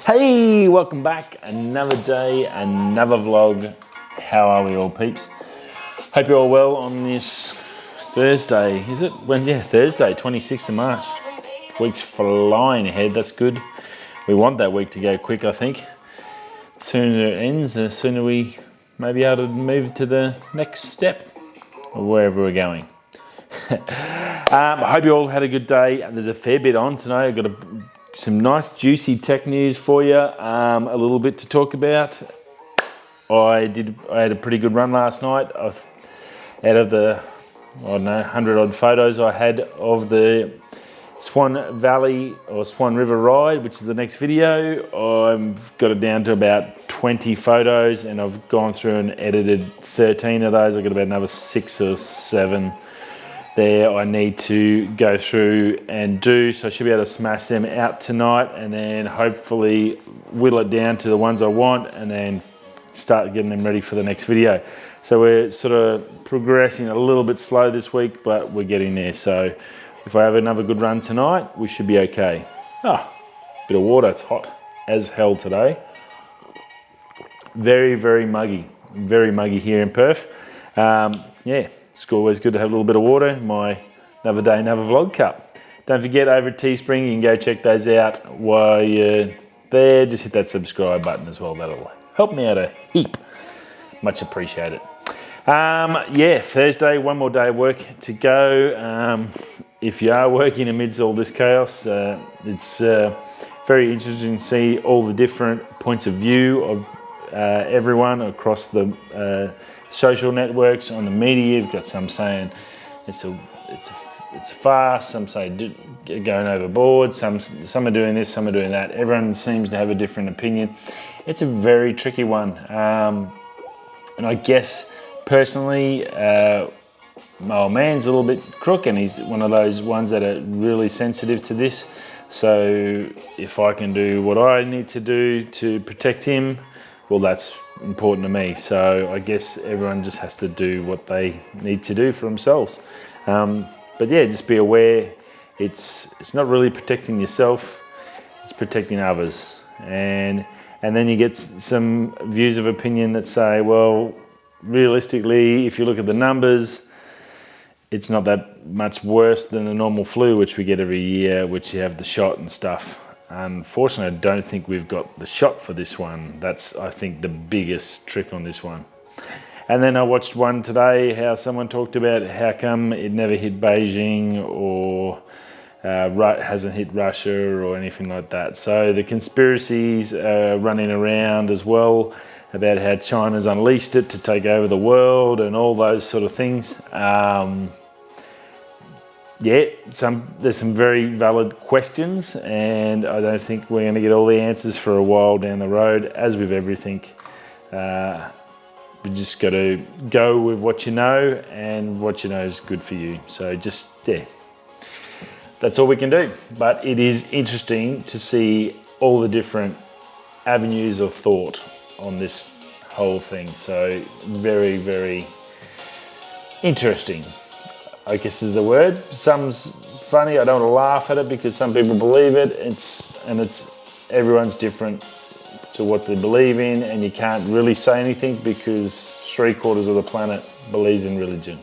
Hey, welcome back. Another day, another vlog. How are we all, peeps? Hope you're all well on this Thursday. Is it? Thursday, 26th of March. Week's flying ahead. That's good. We want that week to go quick, I think. The sooner it ends, the sooner we may be able to move to the next step or wherever we're going. I hope you all had a good day. There's a fair bit on today. I've got some nice juicy tech news for you, a little bit to talk about. I had a pretty good run last night. Out of the, 100 odd photos I had of the Swan Valley or Swan River ride, which is the next video, I've got it down to about 20 photos and I've gone through and edited 13 of those. I've got about another 6 or 7 there I need to go through and do, so I should be able to smash them out tonight and then hopefully whittle it down to the ones I want and then start getting them ready for the next video. So we're sort of progressing a little bit slow this week, but we're getting there. So if I have another good run tonight, we should be okay. Bit of water. It's hot as hell today. Very, very muggy here in Perth. Yeah, it's always good to have a little bit of water in my Another Day, Another Vlog cup. Don't forget, over at Teespring, you can go check those out while you're there. Just hit that subscribe button as well. That'll help me out a heap. Much appreciated. Yeah, Thursday, one more day of work to go. If you are working amidst all this chaos, it's very interesting to see all the different points of view of everyone across the social networks, on the media. You've got some saying it's a farce, some say going overboard, some are doing this, some are doing that. Everyone seems to have a different opinion. It's a very tricky one, and I guess personally my old man's a little bit crook and he's one of those ones that are really sensitive to this. So if I can do what I need to do to protect him, well, that's important to me. So I guess everyone just has to do what they need to do for themselves. But yeah, just be aware, it's not really protecting yourself, it's protecting others. And then you get some views of opinion that say, well, realistically, if you look at the numbers, it's not that much worse than a normal flu, which we get every year, which you have the shot and stuff. Unfortunately, I don't think we've got the shot for this one. That's, I think, the biggest trick on this one. And then I watched one today, how someone talked about how come it never hit Beijing or hasn't hit Russia or anything like that. So the conspiracies are running around as well about how China's unleashed it to take over the world and all those sort of things. Yeah, there's some very valid questions, and I don't think we're going to get all the answers for a while down the road. As with everything, we just got to go with what you know, and what you know is good for you. So just, yeah, that's all we can do. But it is interesting to see all the different avenues of thought on this whole thing. So very, very interesting, I guess is the word. Some's funny. I don't want to laugh at it because some people believe it. It's everyone's different to what they believe in, and you can't really say anything because 3/4 of the planet believes in religion.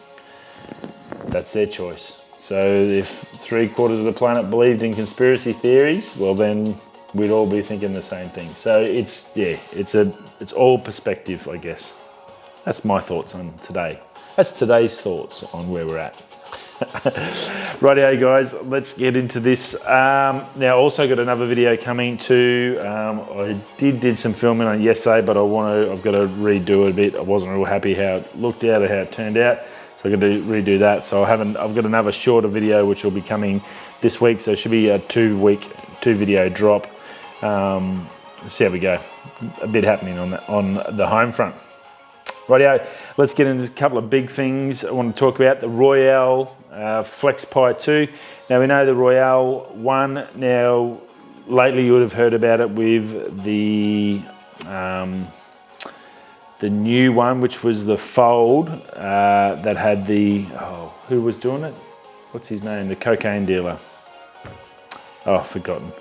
That's their choice. So if 3/4 of the planet believed in conspiracy theories, well then we'd all be thinking the same thing. So it's all perspective, I guess. That's my thoughts on today. That's today's thoughts on where we're at. Rightio guys, let's get into this. Now also got another video coming too. I did some filming on yesterday, but I've got to redo it a bit. I wasn't real happy how it looked out or how it turned out, so I've got to redo that. So I've got another shorter video which will be coming this week, so it should be a 2 video drop. See how we go. A bit happening on the home front. Rightio, let's get into a couple of big things I want to talk about. The Royale Flex Pi 2. Now we know the Royale 1. Now lately you would have heard about it with the new one, which was the Fold, that had the, who was doing it? What's his name? The cocaine dealer. Oh, I've forgotten.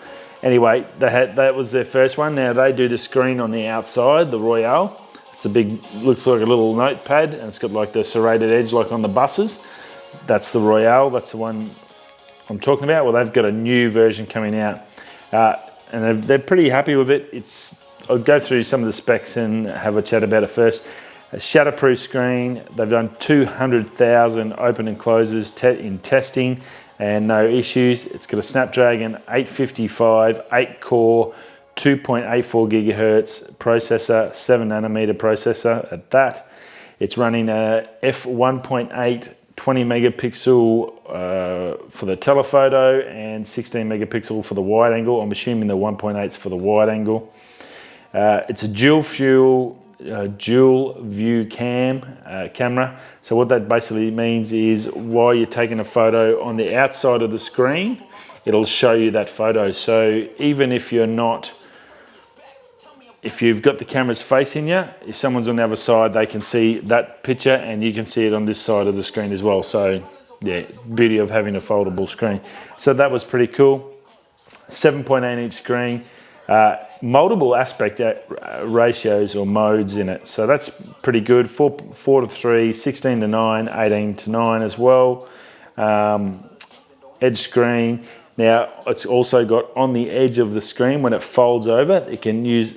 Anyway, that was their first one. Now they do the screen on the outside, the Royale. It's a big, looks like a little notepad, and it's got like the serrated edge like on the buses. That's the Royale, that's the one I'm talking about. Well, they've got a new version coming out, and they're pretty happy with it. I'll go through some of the specs and have a chat about it first. A shatterproof screen. They've done 200,000 open and closes in testing, and no issues. It's got a Snapdragon 855, 8-core, 2.84 gigahertz processor, 7nm processor at that. It's running a f1.8 20 megapixel for the telephoto and 16 megapixel for the wide angle. I'm assuming the 1.8 is for the wide angle. It's a dual view camera. So what that basically means is while you're taking a photo on the outside of the screen, it'll show you that photo. So even if you've got the cameras facing you, if someone's on the other side, they can see that picture and you can see it on this side of the screen as well. So yeah, beauty of having a foldable screen. So that was pretty cool. 7.8-inch screen. Multiple aspect ratios or modes in it, so that's pretty good. 4:3, 16:9, 18:9 as well. Edge screen. Now it's also got on the edge of the screen, when it folds over, it can use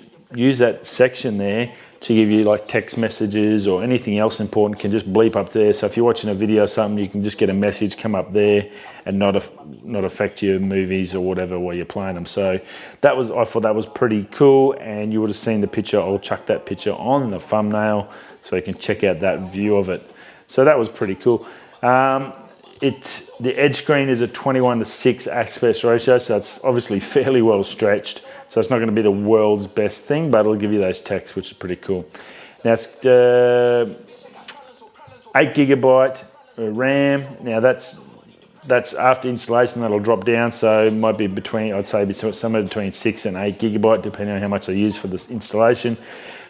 that section there to give you like text messages or anything else important can just bleep up there. So if you're watching a video or something, you can just get a message come up there and not affect your movies or whatever while you're playing them. So I thought that was pretty cool, and you would have seen the picture. I'll chuck that picture on the thumbnail so you can check out that view of it. So that was pretty cool. The edge screen is a 21:6 aspect ratio, so it's obviously fairly well stretched. So it's not going to be the world's best thing, but it'll give you those texts, which is pretty cool. Now it's 8GB RAM. Now that's after installation, that'll drop down. So it might be I'd say somewhere between 6 and 8GB, depending on how much I use for this installation.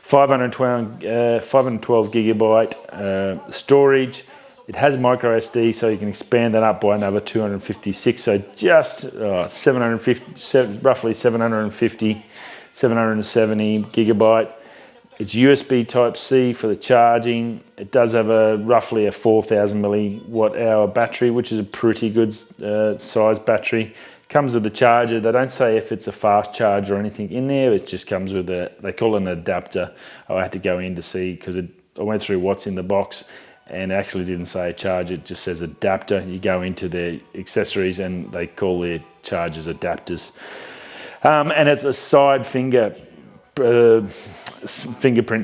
512GB storage. It has micro SD, so you can expand that up by another 256. So just roughly 770 gigabyte. It's USB Type C for the charging. It does have roughly a 4,000 milliwatt hour battery, which is a pretty good size battery. Comes with a charger. They don't say if it's a fast charge or anything in there. It just comes with they call it an adapter. I had to go in to see because I went through what's in the box, and it actually didn't say a charger, it just says adapter. You go into their accessories and they call their chargers adapters. And it's a side fingerprint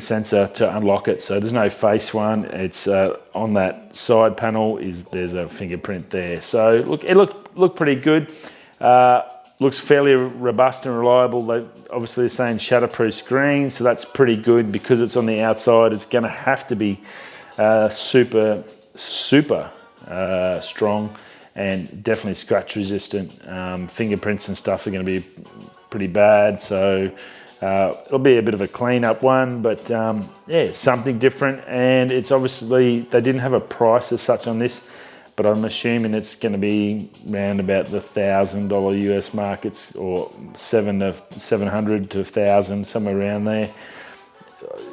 sensor to unlock it. So there's no face one. It's on that side panel there's a fingerprint there. So look, it looked pretty good. Looks fairly robust and reliable. Obviously they're saying shatterproof screen, so that's pretty good because it's on the outside. It's going to have to be super strong and definitely scratch resistant. Fingerprints and stuff are going to be pretty bad, so it'll be a bit of a clean-up one, but yeah, something different. And it's obviously, they didn't have a price as such on this, but I'm assuming it's going to be around about the $1,000 US markets, or 700 to 1,000, somewhere around there.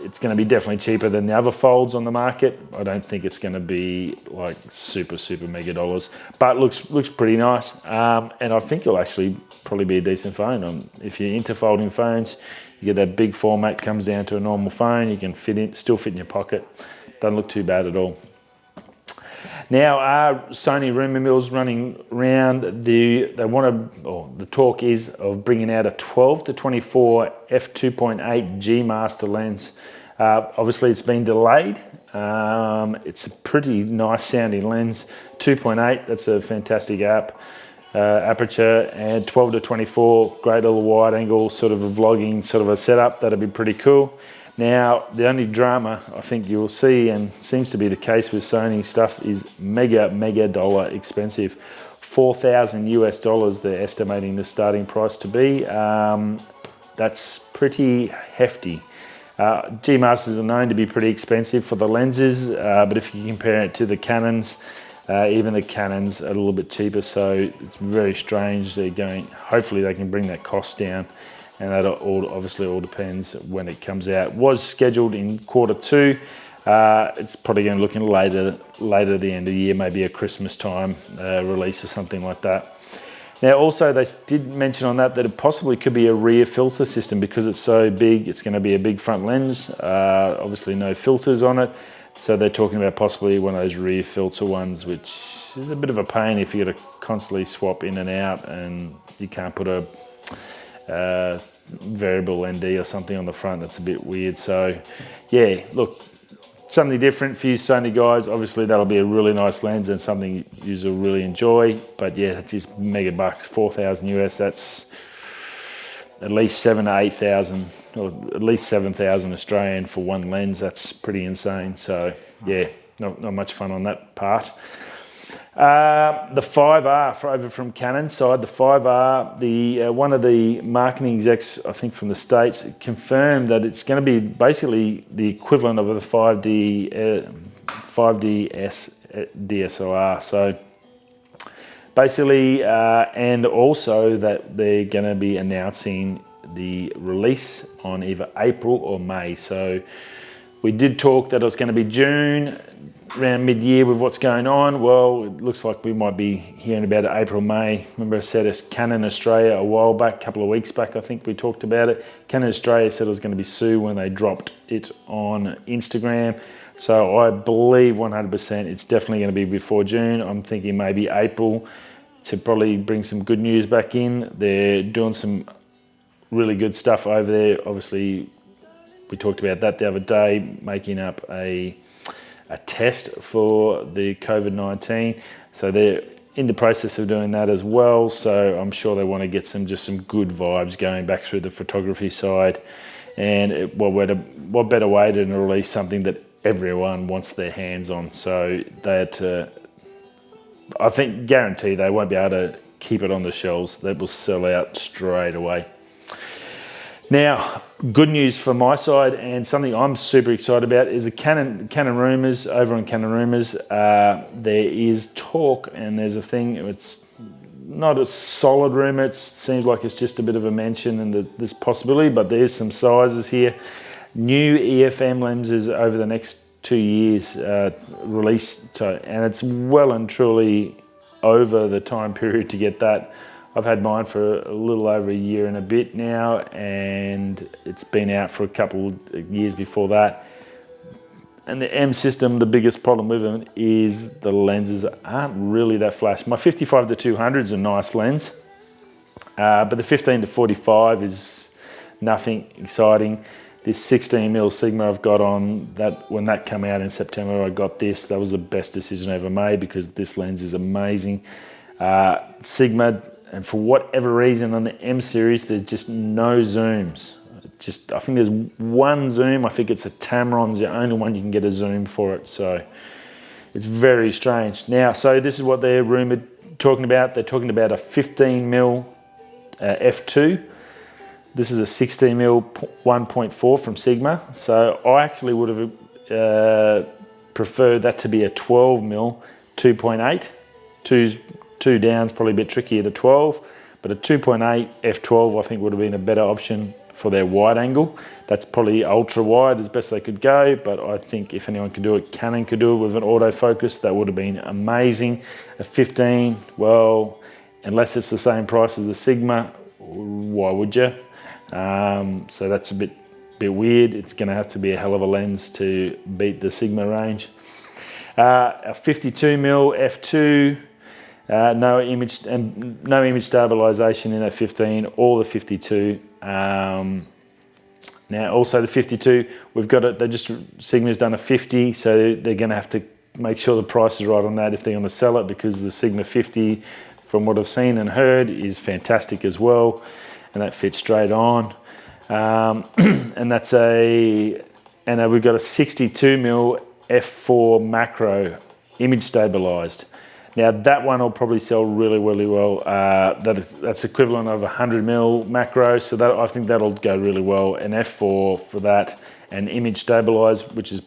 It's going to be definitely cheaper than the other folds on the market. I don't think it's going to be like super mega dollars, but looks pretty nice. And I think it'll actually probably be a decent phone. If you're into folding phones, you get that big format, comes down to a normal phone. You can still fit in your pocket. Doesn't look too bad at all. Now, Sony rumour mill's running around. The talk is of bringing out a 12 to 24 f2.8 GMaster lens. Obviously, it's been delayed. It's a pretty nice sounding lens. 2.8, that's a fantastic aperture, and 12 to 24, great little wide angle, sort of a vlogging sort of a setup. That'd be pretty cool. Now, the only drama I think you'll see, and seems to be the case with Sony stuff, is mega dollar expensive. $4,000 US they're estimating the starting price to be. That's pretty hefty. G Masters are known to be pretty expensive for the lenses, but if you compare it to the Canons, Even the Canon's a little bit cheaper, so it's very strange. They're going, hopefully they can bring that cost down, and that obviously all depends when it comes out. It was scheduled in Q2. It's probably going to look in later at the end of the year, maybe a Christmas time release or something like that. Now also they did mention on that it possibly could be a rear filter system because it's so big. It's going to be a big front lens, obviously no filters on it. So they're talking about possibly one of those rear filter ones, which is a bit of a pain if you got to constantly swap in and out and you can't put a variable ND or something on the front. That's a bit weird. So yeah, look, something different for you Sony guys. Obviously that'll be a really nice lens and something you will really enjoy. But yeah, it's just mega bucks, 4,000 US. That's at least 7,000 to 8,000, or at least 7,000 Australian for one lens. That's pretty insane. So yeah, not much fun on that part. The 5R over from Canon side, the 5R, one of the marketing execs, I think from the States, confirmed that it's going to be basically the equivalent of the 5DS DSLR. So basically, and also that they're going to be announcing the release on either April or May. So we did talk that it was going to be June, around mid-year with what's going on. Well, it looks like we might be hearing about it April, May. Remember I said it's Canon Australia a while back, a couple of weeks back, I think we talked about it. Canon Australia said it was going to be soon when they dropped it on Instagram. So I believe 100% it's definitely going to be before June. I'm thinking maybe April to probably bring some good news back in. They're doing some really good stuff over there. Obviously, we talked about that the other day, making up a test for the COVID-19. So they're in the process of doing that as well. So I'm sure they want to get just some good vibes going back through the photography side. And what better way to release something that everyone wants their hands on? So that I think guarantee they won't be able to keep it on the shelves. That will sell out straight away. Now, good news from my side, and something I'm super excited about, is a Canon rumours. Over on Canon rumours, there is talk, and there's a thing. It's not a solid rumour. It seems like it's just a bit of a mention and this possibility, but there's some sizes here. New EFM lenses over the next 2 years released, and it's well and truly over the time period to get that. I've had mine for a little over a year and a bit now, and it's been out for a couple of years before that. And the M system, the biggest problem with them is the lenses aren't really that flash. My 55 to 200 is a nice lens, but the 15 to 45 is nothing exciting. This 16mm Sigma I've got on, that when that came out in September, I got this. That was the best decision I ever made because this lens is amazing. Sigma, and for whatever reason on the M series, there's just no zooms. I think there's one zoom. I think it's a Tamron's the only one you can get a zoom for it. So it's very strange. Now, so this is what they're talking about. They're talking about a 15mm f2. This is a 16mm 1.4 from Sigma. So I actually would have preferred that to be a 12mm 2.8. Two down's probably a bit trickier to 12, but a 2.8 f12 I think would have been a better option for their wide angle. That's probably ultra wide as best they could go, but I think if anyone could do it, Canon could do it with an autofocus. That would have been amazing. A 15, well, unless it's the same price as the Sigma, why would you? So that's a bit weird. It's going to have to be a hell of a lens to beat the Sigma range. A 52mm f2. No image stabilization in that 15 or the 52. Now also the 52, we've got it. Sigma's done a 50, so they're going to have to make sure the price is right on that if they're going to sell it, because the Sigma 50, from what I've seen and heard, is fantastic as well, and that fits straight on. And that's we've got a 62mm f4 macro image stabilized. Now that one will probably sell really, really well. That's equivalent of a 100mm macro, so that I think that'll go really well. An f4 for that, and image stabilized, which is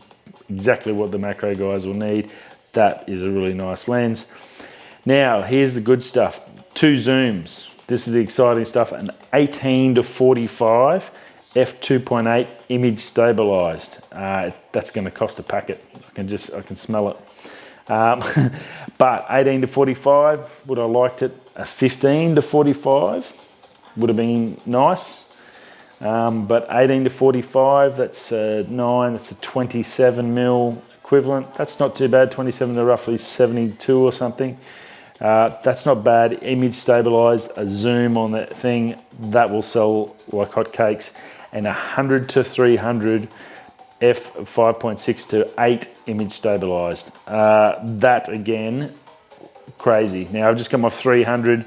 exactly what the macro guys will need. That is a really nice lens. Now, here's the good stuff. 2 zooms. This is the exciting stuff. An 18-45 f2.8 image stabilized. That's going to cost a packet. I can smell it. But 18-45, would I liked it? A 15-45 would have been nice. But 18-45, that's 9, that's a 27 mil equivalent. That's not too bad, 27 to roughly 72 or something. That's not bad. Image stabilized, a zoom on that thing, that will sell like hotcakes. And 100-300 f5.6 to 8 image stabilized. That again, crazy. Now I've just got my 300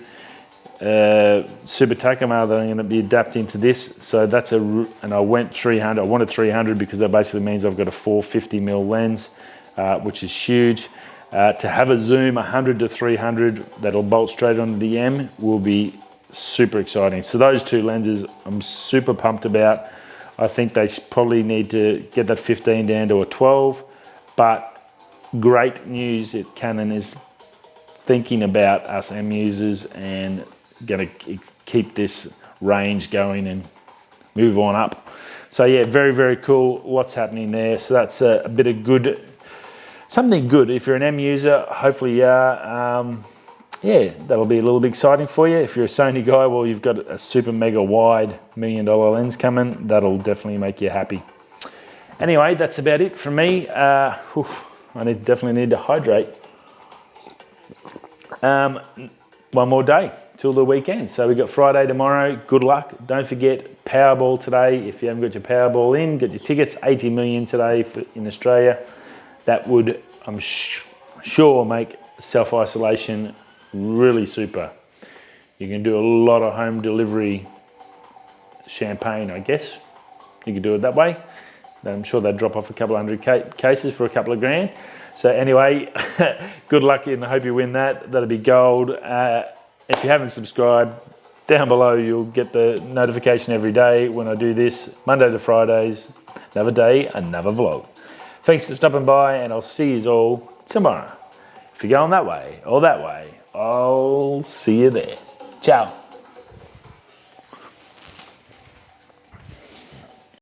Super Takamar that I'm going to be adapting to this. So that's and I went 300. I wanted 300 because that basically means I've got a 450mm lens, which is huge. To have a zoom 100-300 that'll bolt straight onto the M will be super exciting. So those 2 lenses I'm super pumped about. I think they probably need to get that 15 down to a 12, but great news that Canon is thinking about us M users and going to keep this range going and move on up. So yeah, very, very cool. Lots happening there. So that's a bit of good, something good. If you're an M user, hopefully you are. Yeah, that'll be a little bit exciting for you. If you're a Sony guy, well, you've got a super mega wide $1 million lens coming. That'll definitely make you happy. Anyway, that's about it from me. I definitely need to hydrate. One more day till the weekend. So we've got Friday tomorrow. Good luck. Don't forget Powerball today. If you haven't got your Powerball in, get your tickets. 80 million today in Australia. That would, I'm sure, make self-isolation really super. You can do a lot of home delivery champagne, I guess. You can do it that way. I'm sure they'd drop off a couple of hundred cases for a couple of grand. So anyway, good luck and I hope you win that. That'll be gold. If you haven't subscribed, down below you'll get the notification every day when I do this, Monday to Fridays. Another day, another vlog. Thanks for stopping by and I'll see you all tomorrow. If you're going that way or that way, I'll see you there. Ciao.